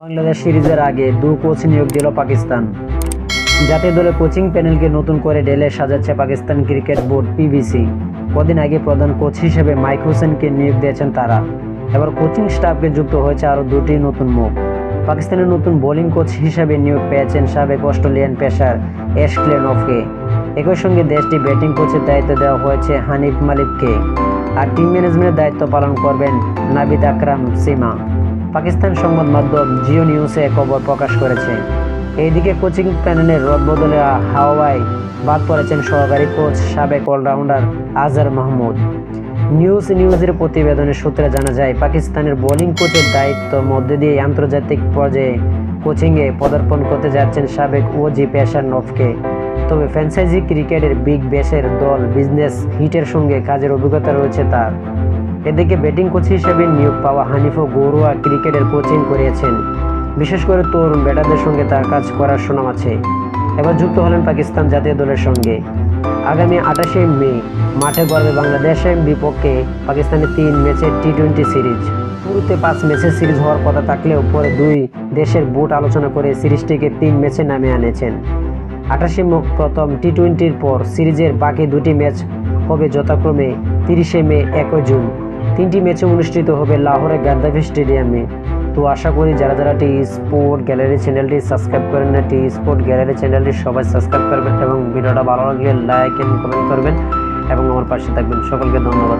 বাংলাদেশ সিরিজের আগে কোচ নিয়োগ দিল পাকিস্তান। জাতীয় দলের কোচিং প্যানেলকে নতুন করে ঢেলে সাজাচ্ছে পাকিস্তান ক্রিকেট বোর্ড পিবিসি। কদিন আগে প্রধান কোচ হিসেবে মাইক হোসেনকে নিয়োগ দিয়েছেন তারা। এবার কোচিং স্টাফকে যুক্ত হয়েছে আরও দুটি নতুন মুখ। পাকিস্তানের নতুন বোলিং কোচ হিসেবে নিয়োগ পেয়েছেন সাবেক অস্ট্রেলিয়ান পেসার অ্যাশ ক্লেনফকে। একই সঙ্গে দেশটি ব্যাটিং কোচের দায়িত্ব দেওয়া হয়েছে হানিফ মালিককে। আর টিম ম্যানেজমেন্টের দায়িত্ব পালন করবেন নাবিদ আকরাম সীমা। পাকিস্তান সংবাদ মাধ্যম জিও নিউজে খবর প্রকাশ করেছে। এইদিকে কোচিং প্যানেলের রদবদলে হাওয়ায় বাদ পড়েছেন সহকারী কোচ সাবেক অলরাউন্ডার আজহার মাহমুদ। নিউজের প্রতিবেদনের সূত্রে জানা যায়, পাকিস্তানের বোলিং কোচের দায়িত্বের মধ্যে দিয়ে আন্তর্জাতিক পর্যায়ে কোচিংয়ে পদার্পণ করতে যাচ্ছেন সাবেক ওজি পেসার নফকে। তবে ফ্র্যাঞ্চাইজি ক্রিকেটের বিগ ব্যাশের দল বিজনেস হিটের সঙ্গে কাজের অভিজ্ঞতা রয়েছে তার। এদিকে ব্যাটিং কোচ হিসেবে নিয়োগ পাওয়া হানিফও ঘরোয়া ক্রিকেটের কোচিং করিয়েছেন। বিশেষ করে তরুণ ব্যাটারদের সঙ্গে তার কাজ করার সুনাম আছে। এবার যুক্ত হলেন পাকিস্তান জাতীয় দলের সঙ্গে। আগামী 28শে মে মাঠে গড়বে বাংলাদেশের বিপক্ষে পাকিস্তানের 3 ম্যাচের টি-20 সিরিজ। শুরুতে 5 ম্যাচের সিরিজ হওয়ার কথা থাকলেও পরে দুই দেশের বোর্ড আলোচনা করে সিরিজটিকে 3 ম্যাচে নামিয়ে আনেছেন। 28শে মে প্রথম টি-20-র পর সিরিজের বাকি দুটি ম্যাচ হবে যথাক্রমে 30শে মে 1 জুন। 3টি ম্যাচে অনুষ্ঠিত হবে লাহোরের গাদ্দাফি স্টেডিয়ামে। তো আশা করি যারা টি স্পোর্ট গ্যালারি চ্যানেলটি সাবস্ক্রাইব করেন না, টি স্পোর্ট গ্যালারি চ্যানেলটি সবাই সাবস্ক্রাইব করবেন এবং ভিডিওটা ভালো লাগলে লাইক এন্ড কমেন্ট করবেন এবং আমার পাশে থাকবেন। সকলকে ধন্যবাদ।